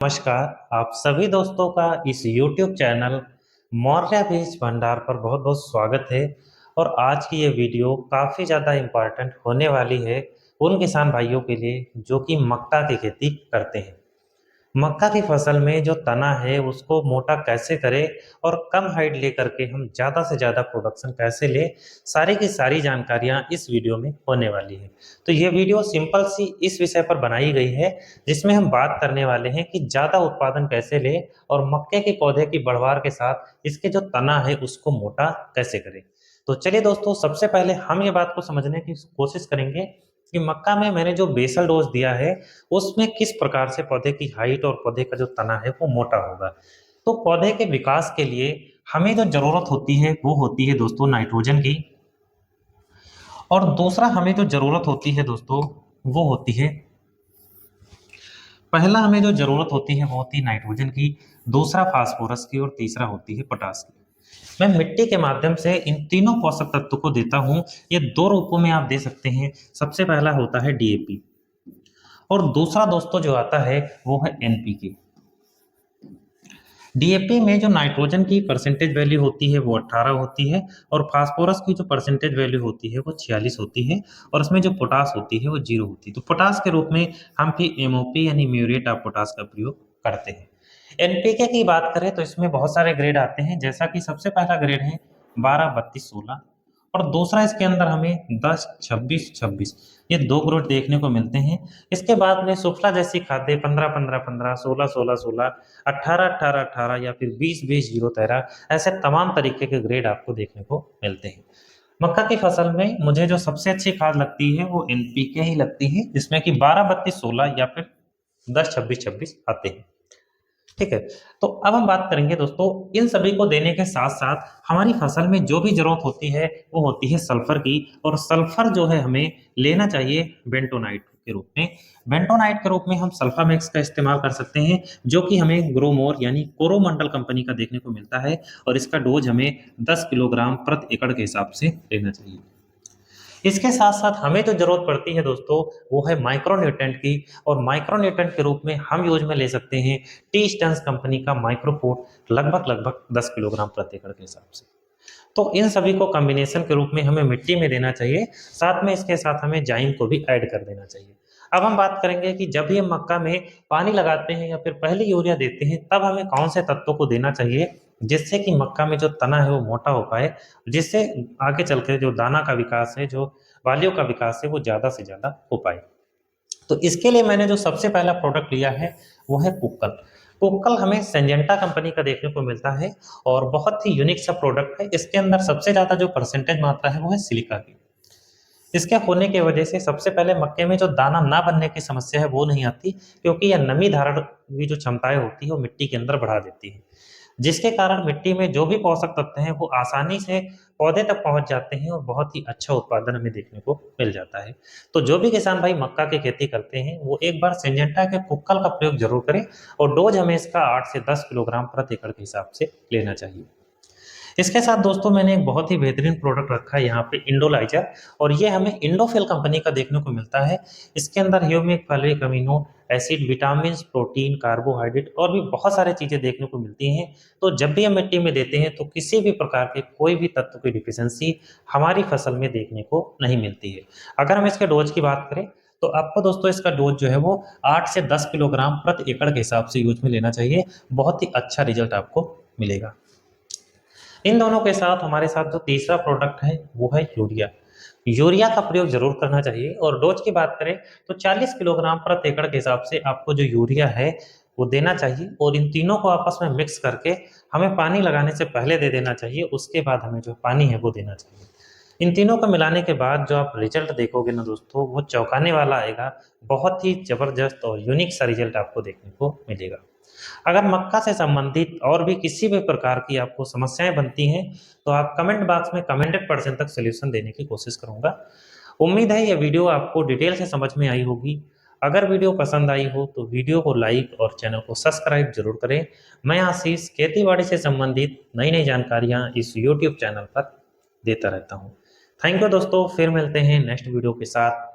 नमस्कार। आप सभी दोस्तों का इस YouTube चैनल मौर्य बीज भंडार पर बहुत बहुत स्वागत है। और आज की ये वीडियो काफ़ी ज़्यादा इम्पोर्टेंट होने वाली है उन किसान भाइयों के लिए जो कि मक्का की खेती करते हैं। मक्का की फसल में जो तना है उसको मोटा कैसे करें और कम हाइट लेकर के हम ज़्यादा से ज़्यादा प्रोडक्शन कैसे लें, सारी की सारी जानकारियाँ इस वीडियो में होने वाली है। तो ये वीडियो सिंपल सी इस विषय पर बनाई गई है जिसमें हम बात करने वाले हैं कि ज़्यादा उत्पादन कैसे लें और मक्के के पौधे की बढ़वार के साथ इसके जो तना है उसको मोटा कैसे करें। तो चलिए दोस्तों, सबसे पहले हम ये बात को समझने की कोशिश करेंगे कि मक्का में मैंने जो बेसल डोज दिया है उसमें किस प्रकार से पौधे की हाइट और पौधे का जो तना है वो मोटा होगा। तो पौधे के विकास के लिए हमें जो जरूरत होती है वो होती है दोस्तों नाइट्रोजन की। और दूसरा हमें जो जरूरत होती है दोस्तों वो होती है, पहला हमें जो जरूरत होती है वो होती है नाइट्रोजन की, दूसरा फास्फोरस की और तीसरा होती है पोटास की। मैं मिट्टी के माध्यम से इन तीनों पोषक तत्व को देता हूं। ये दो रूपों में आप दे सकते हैं। सबसे पहला होता है डीएपी और दूसरा दोस्तों जो आता है वो है एनपीके। डीएपी में जो नाइट्रोजन की परसेंटेज वैल्यू होती है वो 18 होती है और फास्फोरस की जो परसेंटेज वैल्यू होती है वो 46 होती है और उसमें जो पोटास होती है वो 0 होती है। तो पोटास के रूप में हम फिर एमओपी यानी म्यूरेट ऑफ पोटास का प्रयोग करते हैं। एनपीके की बात करें तो इसमें बहुत सारे ग्रेड आते हैं, जैसा कि सबसे पहला ग्रेड है 12 32 16 और दूसरा इसके अंदर हमें 10 26 26, ये दो ग्रेड देखने को मिलते हैं। इसके बाद में सुफला जैसी खाद्य 15 15 15 16 16 16 18 18 18 या फिर 20 20 0 13, ऐसे तमाम तरीके के ग्रेड आपको देखने को मिलते हैं। मक्का की फसल में मुझे जो सबसे अच्छी खाद लगती है वो एनपीके ही लगती है, जिसमें कि 12 32 16 या फिर 10 26 26 आते हैं। ठीक है। तो अब हम बात करेंगे दोस्तों इन सभी को देने के साथ साथ हमारी फसल में जो भी जरूरत होती है वो होती है सल्फर की। और सल्फर जो है हमें लेना चाहिए बेंटोनाइट के रूप में। बेंटोनाइट के रूप में हम सल्फामेक्स का इस्तेमाल कर सकते हैं, जो कि हमें ग्रोमोर यानी कोरोमंडल कंपनी का देखने को मिलता है और इसका डोज हमें 10 किलोग्राम प्रति एकड़ के हिसाब से लेना चाहिए। इसके साथ साथ हमें जो जरूरत पड़ती है दोस्तों वो है माइक्रोन्यूट्रेंट की। और माइक्रोन्यूट्रेंट के रूप में हम यूज में ले सकते हैं टी स्टन्स कंपनी का माइक्रोपोर्ट, लगभग लगभग 10 किलोग्राम प्रति एकड़ के हिसाब से। तो इन सभी को कॉम्बिनेशन के रूप में हमें मिट्टी में देना चाहिए, साथ में इसके साथ हमें जाइम को भी ऐड कर देना चाहिए। अब हम बात करेंगे कि जब ये मक्का में पानी लगाते हैं या फिर पहले यूरिया देते हैं तब हमें कौन से तत्वों को देना चाहिए जिससे कि मक्का में जो तना है वो मोटा हो पाए, जिससे आगे चल के जो दाना का विकास है, जो बालियों का विकास है वो ज़्यादा से ज़्यादा हो पाए। तो इसके लिए मैंने जो सबसे पहला प्रोडक्ट लिया है वो है कुक्कल। कुक्कल हमें सिंजेंटा कंपनी का देखने को मिलता है और बहुत ही यूनिक सा प्रोडक्ट है। इसके अंदर सबसे ज़्यादा जो परसेंटेज मात्रा है वो है सिलिका की। इसके होने की वजह से सबसे पहले मक्के में जो दाना ना बनने की समस्या है वो नहीं आती, क्योंकि यह नमी धारण की जो क्षमताएं होती है वो मिट्टी के अंदर बढ़ा देती है, जिसके कारण मिट्टी में जो भी पोषक तत्व हैं वो आसानी से पौधे तक पहुंच जाते हैं और बहुत ही अच्छा उत्पादन हमें देखने को मिल जाता है। तो जो भी किसान भाई मक्का की खेती करते हैं वो एक बार सिंजेंटा के कुक्कल का प्रयोग जरूर करें और डोज हमें इसका 8 से 10 किलोग्राम प्रति एकड़ के हिसाब से लेना चाहिए। इसके साथ दोस्तों मैंने एक बहुत ही बेहतरीन प्रोडक्ट रखा है यहाँ पे, इंडोलाइजर। और ये हमें इंडोफिल कंपनी का देखने को मिलता है। इसके अंदर humic folic amino acid, vitamin, protein, carbohydrate और भी बहुत सारी चीजें देखने को मिलती हैं। तो जब भी हम मिट्टी में देते हैं तो किसी भी प्रकार के कोई भी तत्व की डिफिशियंसी हमारी फसल में देखने को नहीं मिलती है। अगर हम इसके डोज की बात करें तो आपको दोस्तों इसका डोज जो है वो 8 से 10 किलोग्राम प्रति एकड़ के हिसाब से यूज में लेना चाहिए। बहुत ही अच्छा रिजल्ट आपको मिलेगा। इन दोनों के साथ हमारे साथ जो तीसरा प्रोडक्ट है वो है यूरिया। यूरिया का प्रयोग जरूर करना चाहिए और डोज की बात करें तो 40 किलोग्राम प्रति एकड़ के हिसाब से आपको जो यूरिया है वो देना चाहिए। और इन तीनों को आपस में मिक्स करके हमें पानी लगाने से पहले दे देना चाहिए, उसके बाद हमें जो पानी है वो देना चाहिए। इन तीनों को मिलाने के बाद जो आप रिजल्ट देखोगे ना दोस्तों वो चौंकाने वाला आएगा। बहुत ही जबरदस्त और यूनिक सा रिजल्ट आपको देखने को मिलेगा। अगर मक्का से संबंधित और भी किसी भी प्रकार की आपको समस्याएं बनती हैं तो आप कमेंट बॉक्स में कमेंटेड पर्सन तक सोल्यूशन देने की कोशिश करूंगा। उम्मीद है यह वीडियो आपको डिटेल से समझ में आई होगी। अगर वीडियो पसंद आई हो तो वीडियो को लाइक और चैनल को सब्सक्राइब जरूर करें। मैं आशीष खेती से संबंधित नई नई जानकारियां इस यूट्यूब चैनल पर देता रहता हूं। थैंक यू दोस्तों, फिर मिलते हैं नेक्स्ट वीडियो के साथ।